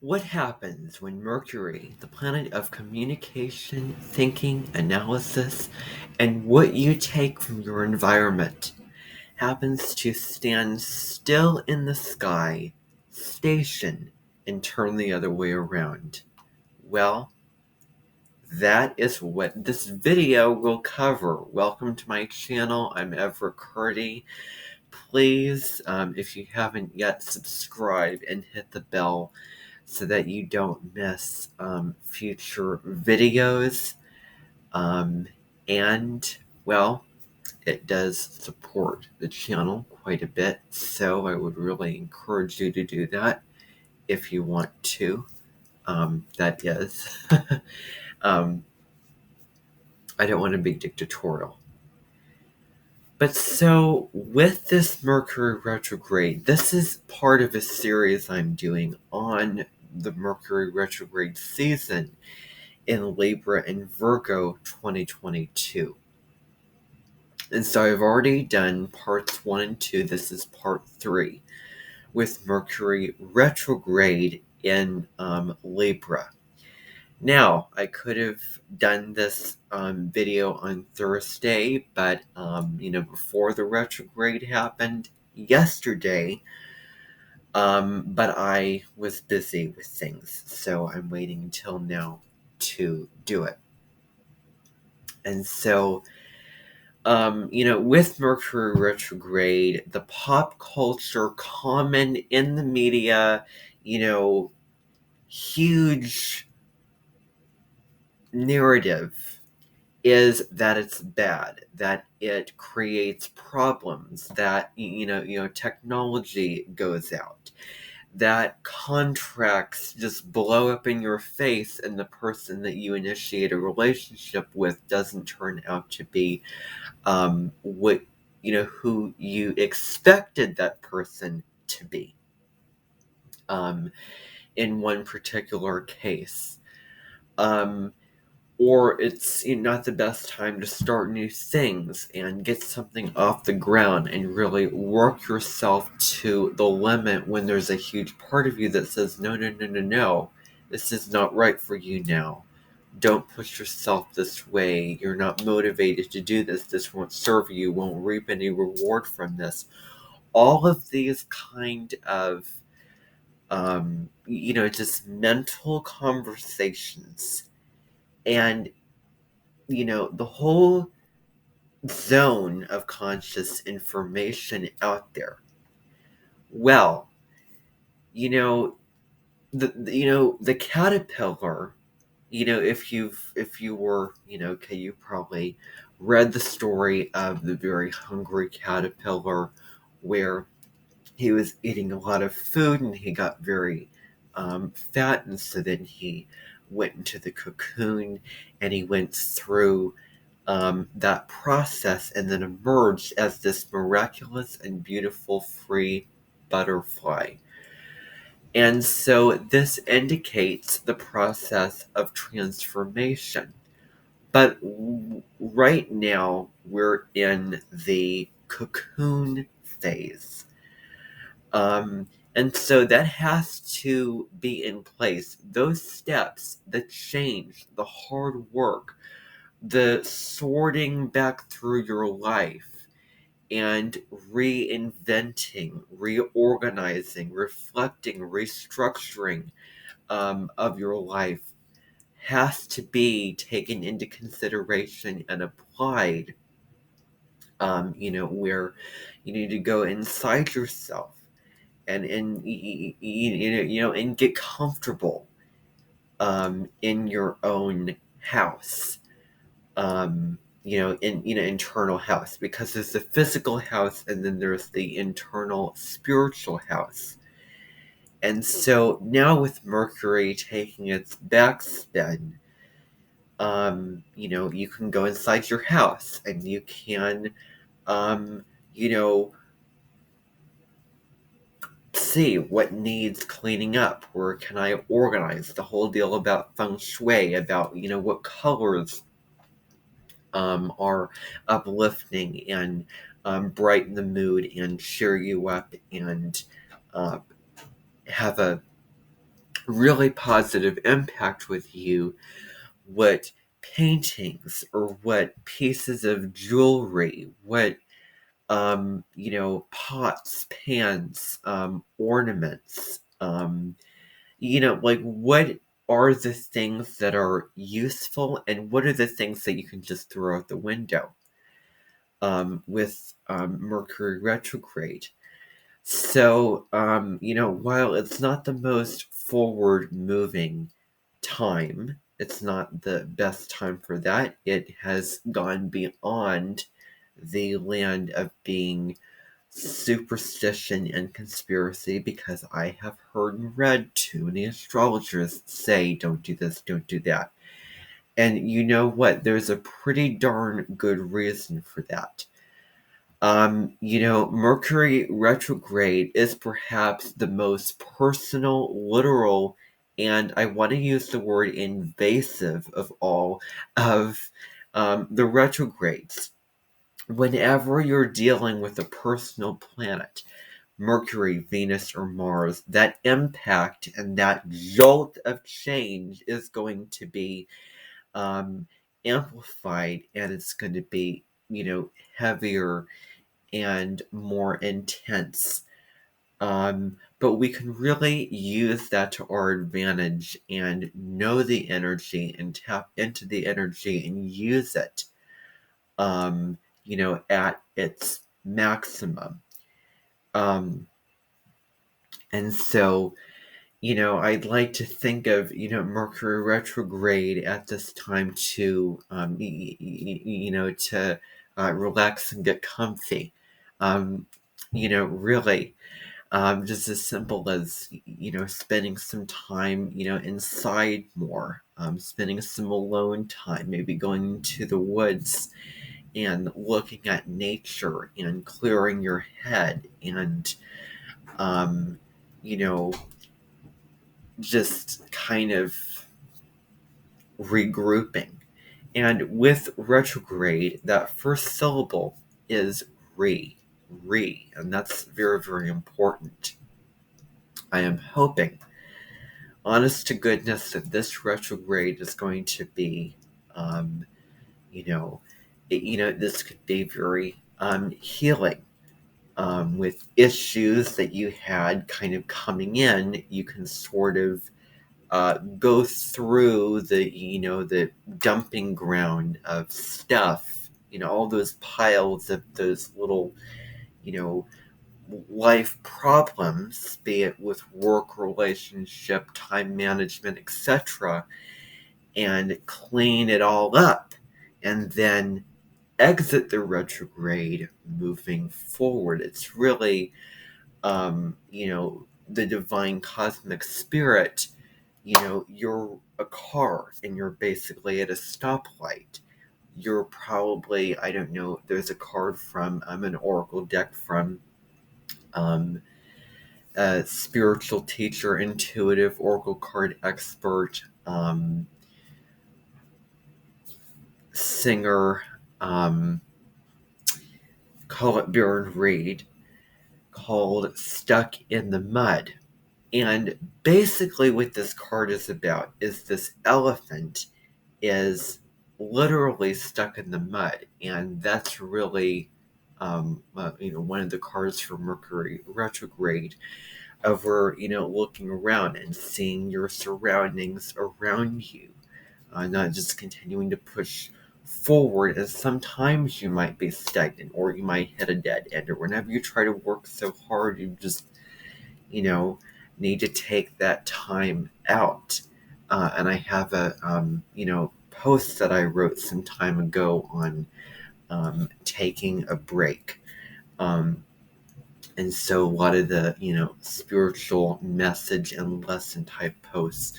What happens when Mercury, the planet of communication, thinking, analysis, and what you take from your environment, happens to stand still in the sky, station, and turn the other way around? Well, that is what this video will cover. Welcome to my channel. I'm Everett Curdy. Please, if you haven't yet, subscribe and hit the bell so that you don't miss future videos. And, well, it does support the channel quite a bit, so I would really encourage you to do that if you want to. That is. I don't want to be dictatorial. But so, with this Mercury retrograde, this is part of a series I'm doing on the Mercury retrograde season in Libra and Virgo 2022. And so I've already done parts 1 and 2. This is part 3 with Mercury retrograde in Libra. Now, I could have done this video on Thursday, but, before the retrograde happened yesterday, but I was busy with things, so I'm waiting until now to do it. And so, with Mercury retrograde, the pop culture common in the media, huge narrative is that it's bad, that it creates problems, that, technology goes out, that contracts just blow up in your face and the person that you initiate a relationship with doesn't turn out to be what, who you expected that person to be, in one particular case. Or it's not the best time to start new things and get something off the ground and really work yourself to the limit when there's a huge part of you that says, no, this is not right for you now. Don't push yourself this way. You're not motivated to do this. This won't serve you, won't reap any reward from this. All of these kind of, just mental conversations. And, the whole zone of conscious information out there. Well, the caterpillar, if you were, okay, you probably read the story of the very hungry caterpillar where he was eating a lot of food and he got very fat, and so then he went into the cocoon and he went through that process and then emerged as this miraculous and beautiful free butterfly. And so this indicates the process of transformation. But right now we're in the cocoon phase. And so that has to be in place. Those steps, the change, the hard work, the sorting back through your life and reinventing, reorganizing, reflecting, restructuring of your life has to be taken into consideration and applied, where you need to go inside yourself and and get comfortable in your own house, internal house, because there's the physical house and then there's the internal spiritual house. And so now with Mercury taking its backspin, you can go inside your house and you can, see what needs cleaning up, where can I organize, the whole deal about feng shui, about what colors are uplifting and brighten the mood and cheer you up and have a really positive impact with you, what paintings or what pieces of jewelry, what pots, pans, ornaments, like what are the things that are useful and what are the things that you can just throw out the window with Mercury retrograde. So, while it's not the most forward moving time, it's not the best time for that. It has gone beyond the land of being superstition and conspiracy because I have heard and read too many astrologers say, don't do this, don't do that. And you know what? There's a pretty darn good reason for that. Mercury retrograde is perhaps the most personal, literal, and I want to use the word invasive of all of the retrogrades. Whenever you're dealing with a personal planet, Mercury, Venus, or Mars, that impact and that jolt of change is going to be um, amplified and it's going to be, heavier and more intense. But we can really use that to our advantage and know the energy and tap into the energy and use it, at its maximum. Um, and so, I'd like to think of, Mercury retrograde at this time to, to relax and get comfy. Really, just as simple as, spending some time, inside more, spending some alone time, maybe going to the woods and looking at nature and clearing your head and, um, you know, just kind of regrouping. And with retrograde, that first syllable is re, and that's very, very important. I am hoping, honest to goodness, that this retrograde is going to be, um, you know, this could be very healing. With issues that you had kind of coming in, you can sort of go through the dumping ground of stuff, all those piles of those little, you know, life problems, be it with work, relationship, time management, etc., and clean it all up, and then exit the retrograde moving forward. It's really, the divine cosmic spirit. You're a car and you're basically at a stoplight. You're probably, I don't know, there's a card from an oracle deck from um, a spiritual teacher, intuitive oracle card expert, singer, call it Baron Reed, called Stuck in the Mud. And basically what this card is about is this elephant is literally stuck in the mud. And that's really, one of the cards for Mercury retrograde, over, looking around and seeing your surroundings around you, not just continuing to push forward. And sometimes you might be stagnant or you might hit a dead end, or whenever you try to work so hard, you just, need to take that time out. And I have a, post that I wrote some time ago on taking a break. And so a lot of the, spiritual message and lesson type posts,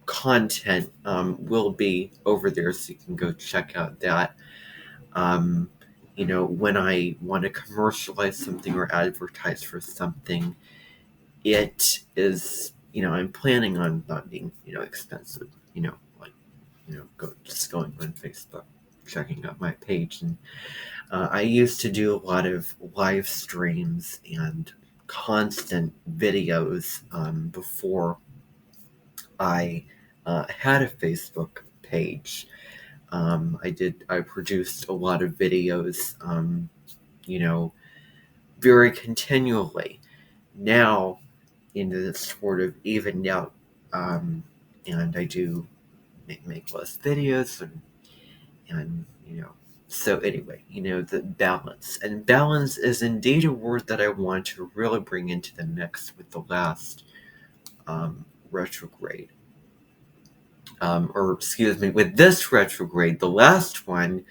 content will be over there, so you can go check out that. When I want to commercialize something or advertise for something, it is, I'm planning on not being, expensive, going on Facebook, checking out my page. And I used to do a lot of live streams and constant videos before I had a Facebook page. I produced a lot of videos, very continually. Now, it's sort of evened out, and I do make less videos, and so anyway, the balance. And balance is indeed a word that I want to really bring into the mix with the last retrograde. With this retrograde, the last one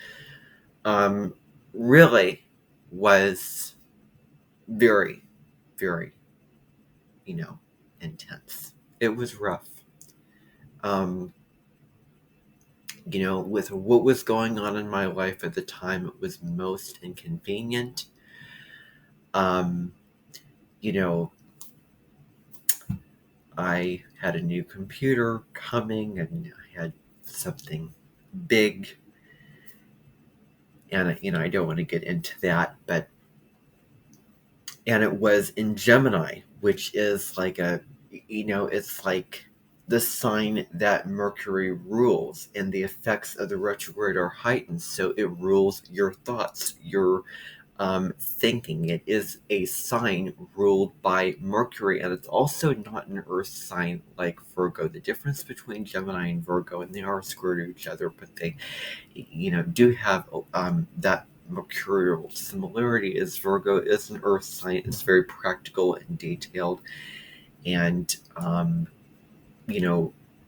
really was very, very, intense. It was rough. With what was going on in my life at the time, it was most inconvenient. I had a new computer coming, and I had something big, and I don't want to get into that, and it was in Gemini, which is like it's like the sign that Mercury rules, and the effects of the retrograde are heightened, so it rules your thoughts, your thinking. It is a sign ruled by Mercury, and it's also not an earth sign like Virgo. The difference between Gemini and Virgo, and they are square to each other, but they do have that mercurial similarity, is Virgo is an earth sign. It's very practical and detailed, and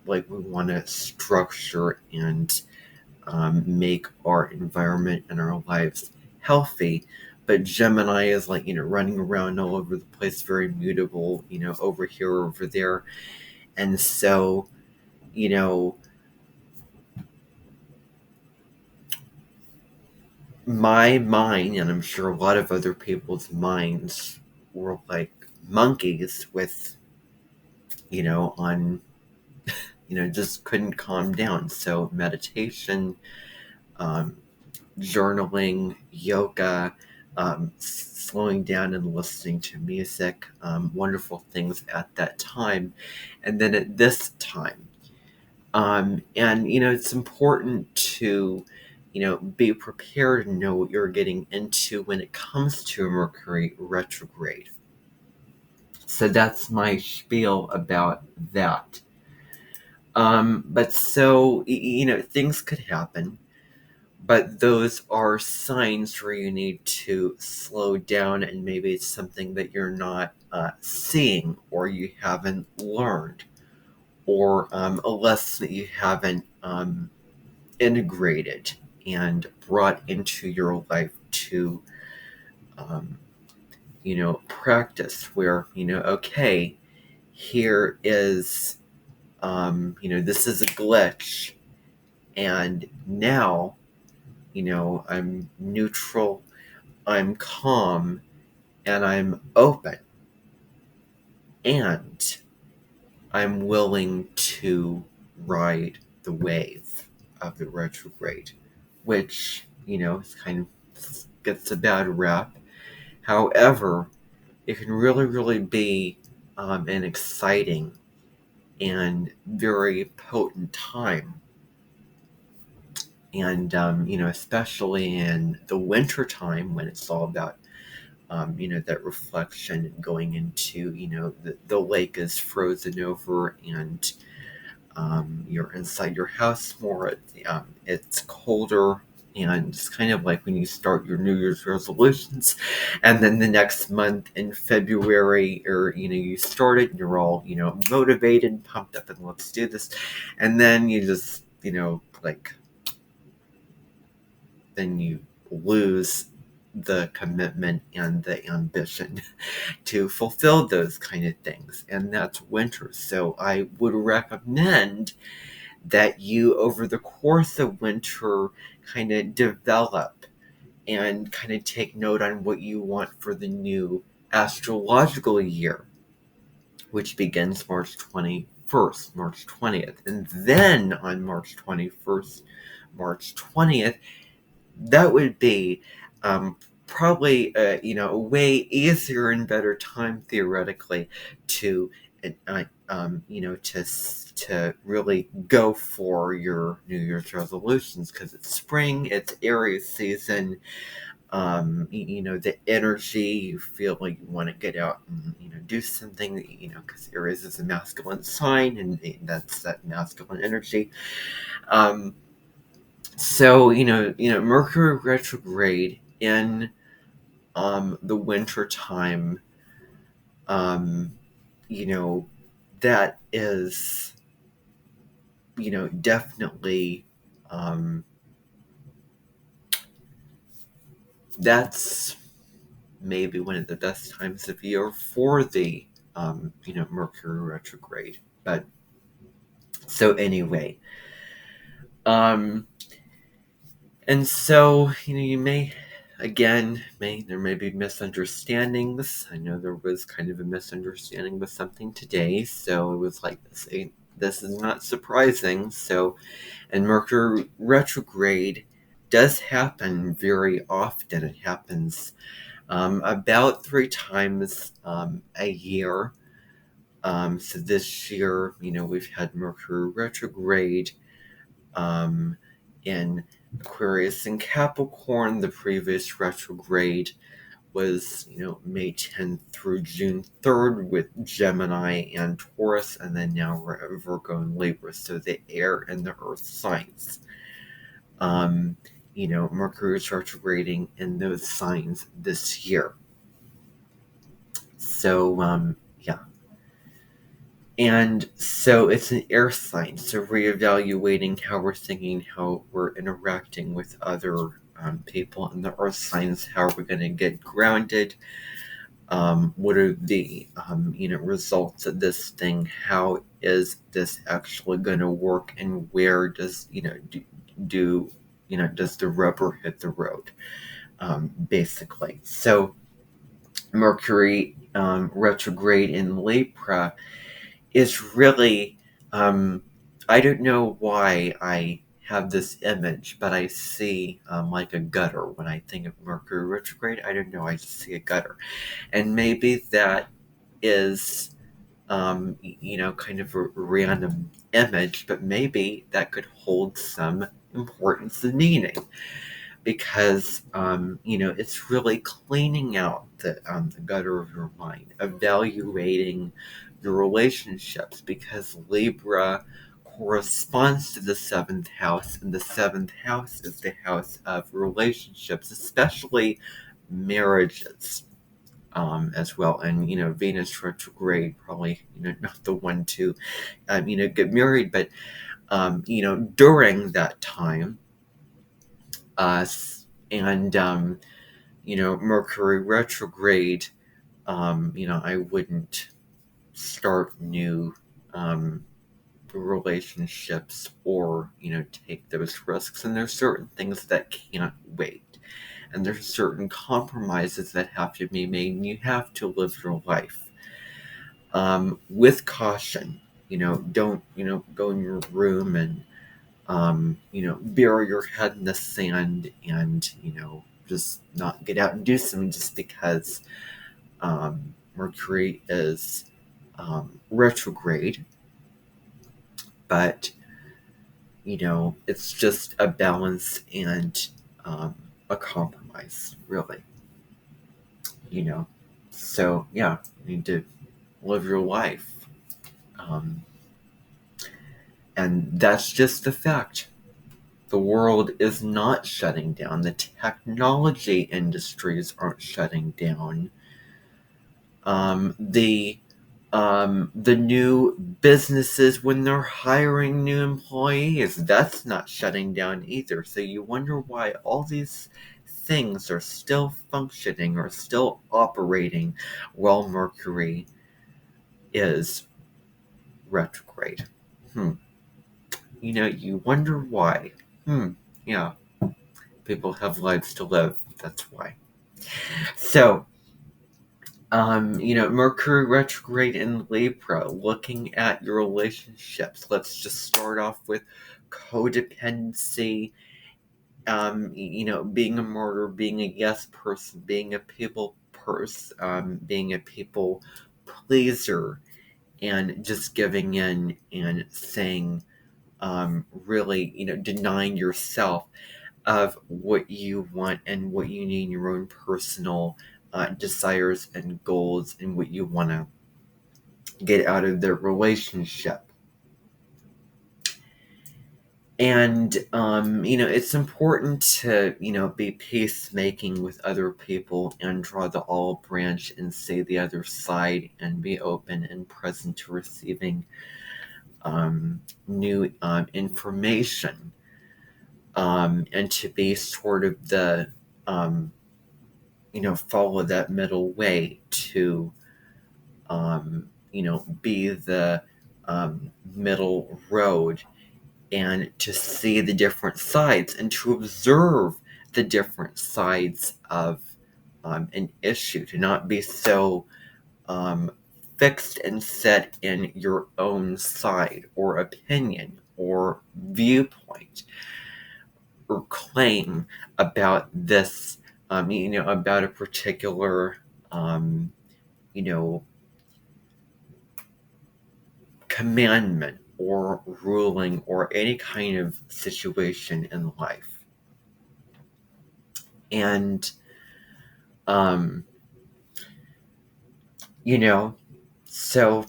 like we want to structure and make our environment and our lives healthy. But Gemini is like, running around all over the place, very mutable, over here, over there. And so, my mind, and I'm sure a lot of other people's minds, were like monkeys with, on, just couldn't calm down. So meditation, journaling, yoga, slowing down and listening to music, wonderful things at that time. And then at this time, and it's important to be prepared and know what you're getting into when it comes to a Mercury retrograde. So that's my spiel about that. But so things could happen, but those are signs where you need to slow down, and maybe it's something that you're not seeing, or you haven't learned, or a lesson that you haven't integrated and brought into your life to practice, where okay, here is this is a glitch, and now I'm neutral, I'm calm, and I'm open, and I'm willing to ride the wave of the retrograde, which, is kind of gets a bad rap. However, it can really, really be an exciting and very potent time. And, especially in the winter time, when it's all about, that reflection going into, the lake is frozen over, and you're inside your house more. It's colder, and it's kind of like when you start your New Year's resolutions, and then the next month in February, or you start it and you're all motivated, pumped up, and let's do this, and then you just then you lose the commitment and the ambition to fulfill those kind of things, and that's winter. So I would recommend that you, over the course of winter, kind of develop and kind of take note on what you want for the new astrological year, which begins March 21st, March 20th. And then on March 21st, March 20th, that would be probably a way easier and better time theoretically to to really go for your New Year's resolutions, because it's spring, it's Aries season. The energy, you feel like you want to get out and do something, because Aries is a masculine sign, and that's that masculine energy. So Mercury retrograde in the winter time, that is definitely, that's maybe one of the best times of year for the Mercury retrograde. But so anyway, and so you may, again, there may be misunderstandings. I know there was kind of a misunderstanding with something today, so it was like, this is not surprising. So, and Mercury retrograde does happen very often. It happens about 3 times a year. So this year, we've had Mercury retrograde in Aquarius and Capricorn. The previous retrograde was, May 10th through June 3rd with Gemini and Taurus, and then now we're at Virgo and Libra, so the air and the earth signs. Mercury is retrograding in those signs this year. So, yeah. And so it's an air sign, so reevaluating how we're thinking, how we're interacting with other people in the earth signs. How are we going to get grounded? What are the results of this thing? How is this actually going to work? And where does does the rubber hit the road? Basically, so Mercury retrograde in Libra is really, I don't know why I have this image, but I see like a gutter when I think of Mercury retrograde. I don't know, I just see a gutter. And maybe that is, kind of a random image, but maybe that could hold some importance and meaning, because it's really cleaning out the gutter of your mind, evaluating your relationships, because Libra corresponds to the 7th house, and the 7th house is the house of relationships, especially marriages, as well. And Venus retrograde, probably not the one to get married, but during that time, and Mercury retrograde, I wouldn't start new relationships, or take those risks. And there's certain things that can't wait, and there's certain compromises that have to be made, and you have to live your life with caution. Don't go in your room and bury your head in the sand, and just not get out and do something just because Mercury is retrograde. But it's just a balance and a compromise, really. So yeah, you need to live your life, and that's just the fact. The world is not shutting down. The technology industries aren't shutting down. The new businesses, when they're hiring new employees, that's not shutting down either. So you wonder why all these things are still functioning or still operating while Mercury is retrograde. You wonder why. Yeah. People have lives to live. That's why. So, Mercury retrograde in Libra, looking at your relationships. Let's just start off with codependency being a martyr, being a yes person, being a people person, being a people pleaser, and just giving in and saying, really, denying yourself of what you want and what you need in your own personal desires and goals and what you want to get out of the relationship. And, it's important to, be peacemaking with other people and draw the olive branch and see the other side and be open and present to receiving new information, and to be sort of the, follow that middle way to, be the middle road, and to see the different sides and to observe the different sides of an issue, to not be so fixed and set in your own side or opinion or viewpoint or claim about this, about a particular, commandment or ruling or any kind of situation in life. And, so,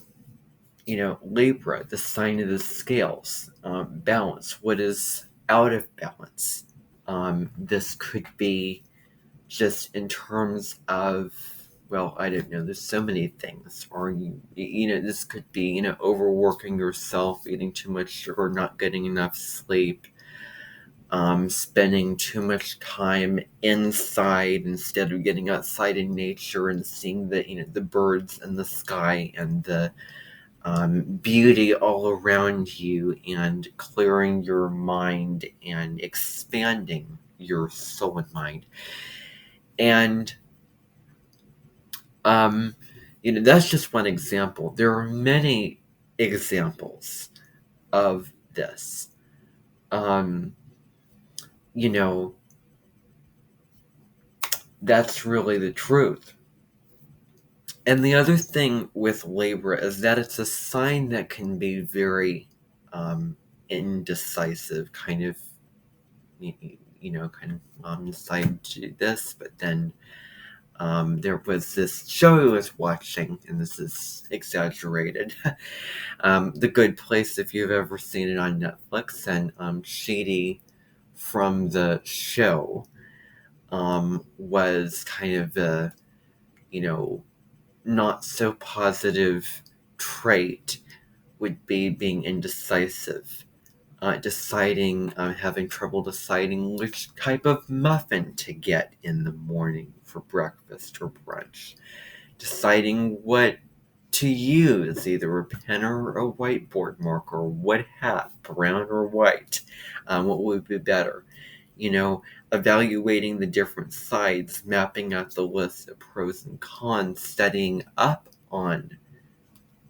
Libra, the sign of the scales, balance, what is out of balance. This could be just in terms of, well, I don't know, there's so many things. Or, this could be, overworking yourself, eating too much sugar, not getting enough sleep, spending too much time inside instead of getting outside in nature and seeing the birds and the sky and the beauty all around you, and clearing your mind and expanding your soul and mind. And that's just one example. There are many examples of this. That's really the truth. And the other thing with Libra is that it's a sign that can be very indecisive, kind of, decide to do this, but then there was this show I was watching, and this is exaggerated, The Good Place, if you've ever seen it on Netflix, and Shady from the show was kind of a, not so positive trait would be being indecisive. Having trouble deciding which type of muffin to get in the morning for breakfast or brunch. Deciding what to use, either a pen or a whiteboard marker, what hat, brown or white, what would be better. Evaluating the different sides, mapping out the list of pros and cons, studying up on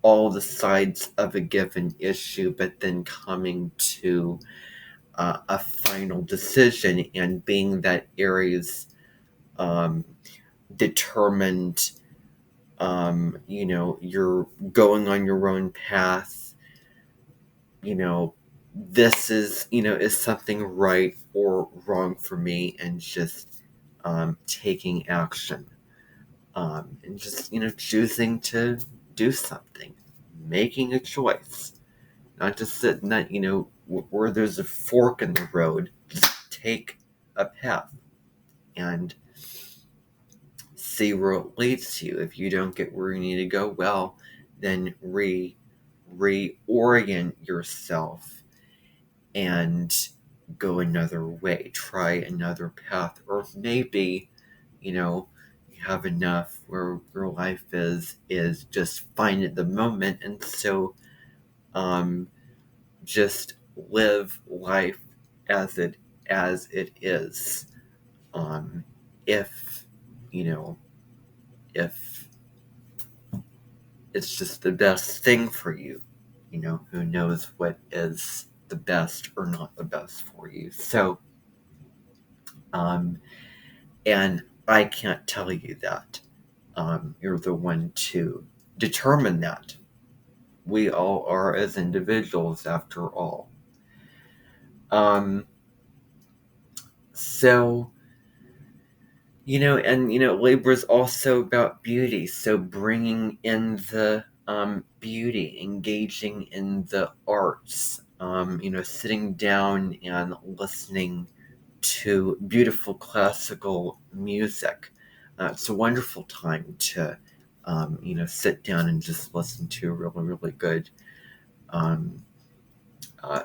all the sides of a given issue, but then coming to a final decision, and being that Aries determined, you're going on your own path, this is something right or wrong for me, and just taking action, and just choosing to do something, making a choice, not just sitting that where there's a fork in the road. Just take a path and see where it leads you. If you don't get where you need to go, well, then reorient yourself and go another way, try another path. Or maybe you have enough where your life is just fine at the moment, and so just live life as it is. If if it's just the best thing for you, who knows what is the best or not the best for you. So And I can't tell you that. You're the one to determine that. We all are as individuals, after all. So, Libra's also about beauty. So bringing in the beauty, engaging in the arts, sitting down and listening to beautiful classical music. It's a wonderful time to, sit down and just listen to a really, really good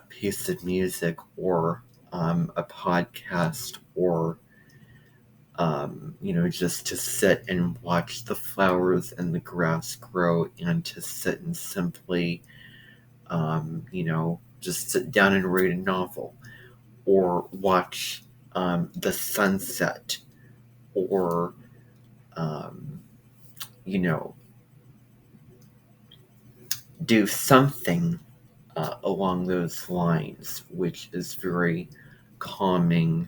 piece of music, or a podcast, or just to sit and watch the flowers and the grass grow, and to sit and simply, just sit down and read a novel, or watch the sunset, or, do something along those lines, which is very calming,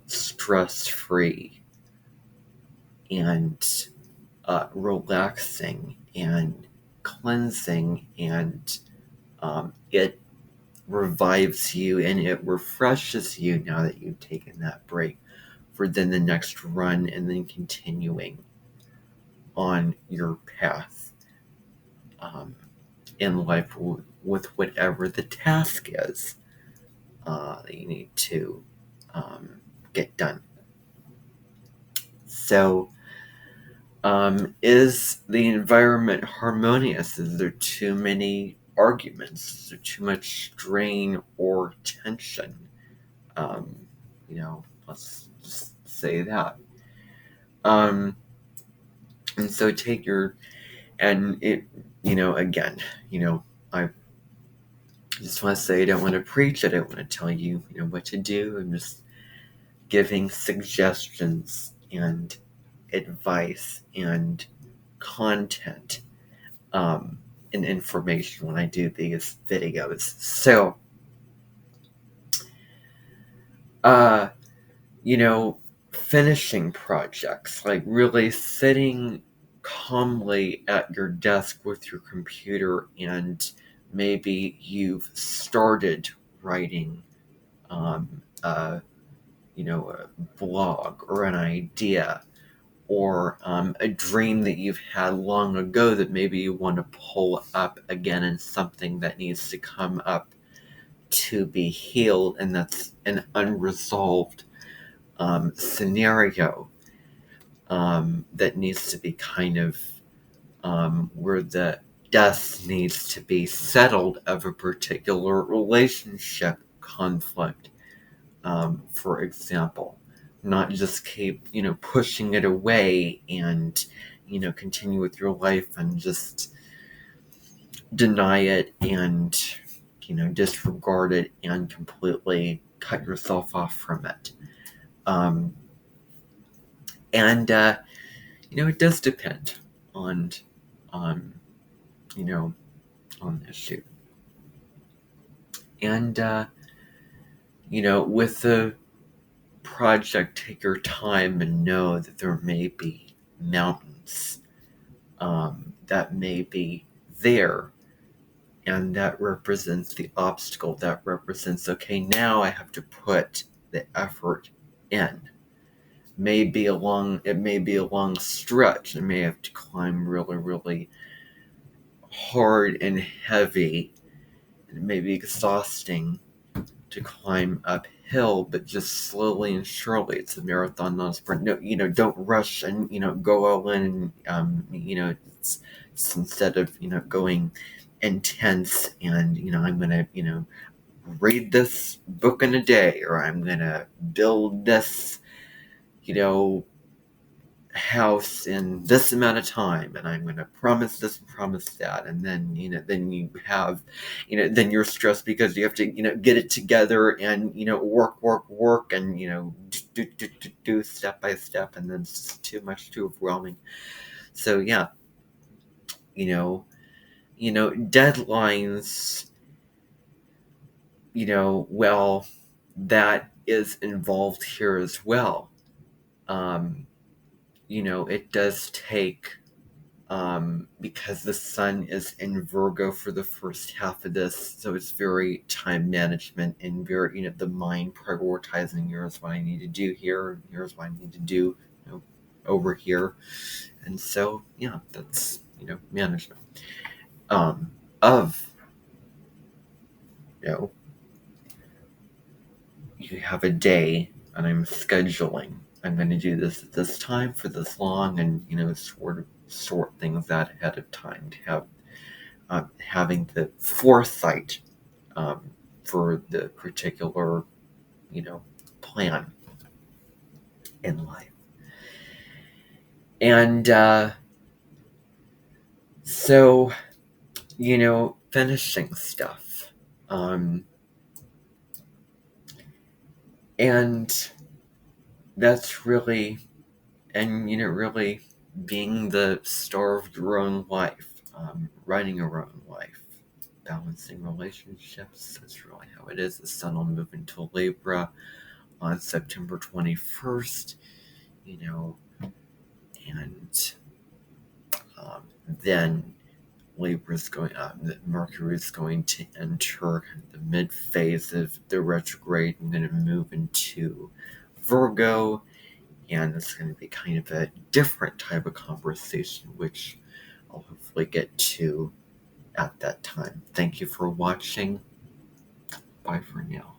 stress-free, and relaxing, and cleansing, and it revives you and it refreshes you now that you've taken that break, for then the next run, and then continuing on your path in life with whatever the task is that you need to get done. So, is the environment harmonious? Is there too many arguments? Is there too much strain or tension? Let's just say that. And so take your, and it, again, I just want to say, I don't want to preach, I don't want to tell you, what to do. I'm just giving suggestions and advice and content and information when I do these videos. So, finishing projects, like really sitting calmly at your desk with your computer, and maybe you've started writing a blog, or an idea, or a dream that you've had long ago that maybe you want to pull up again, and something that needs to come up to be healed, and that's an unresolved scenario that needs to be kind of where the dust needs to be settled of a particular relationship conflict, for example. Not just keep, pushing it away and, continue with your life and just deny it and, disregard it and completely cut yourself off from it. And it does depend on, on the issue. And, with the project, take your time and know that there may be mountains that may be there, and that represents the obstacle, that represents, okay, now I have to put the effort in. It may be a long stretch. I may have to climb really, really hard and heavy, and it may be exhausting to climb uphill, but just slowly and surely. It's a marathon, not a sprint. No, don't rush and, go all in. It's instead of, going intense and, I'm going to, read this book in a day, or I'm going to build this, house in this amount of time, and I'm going to promise this and promise that, and then then you have then you're stressed because you have to get it together and work and do step by step, and then it's just too much, too overwhelming. So yeah, deadlines, well, that is involved here as well. It does take, because the sun is in Virgo for the first half of this, so it's very time management and very, the mind prioritizing, here's what I need to do here, here's what I need to do, over here. And so, that's, management of, you have a day and I'm scheduling. I'm going to do this at this time for this long, and sort things out ahead of time to have having the foresight for the particular plan in life. And so finishing stuff. And that's really, really being the star of your own life, running your own life, balancing relationships. That's really how it is. The sun will move into Libra on September 21st, and then Mercury is going to enter the mid phase of the retrograde and going to move into Virgo, and it's going to be kind of a different type of conversation, which I'll hopefully get to at that time. Thank you for watching. Bye for now.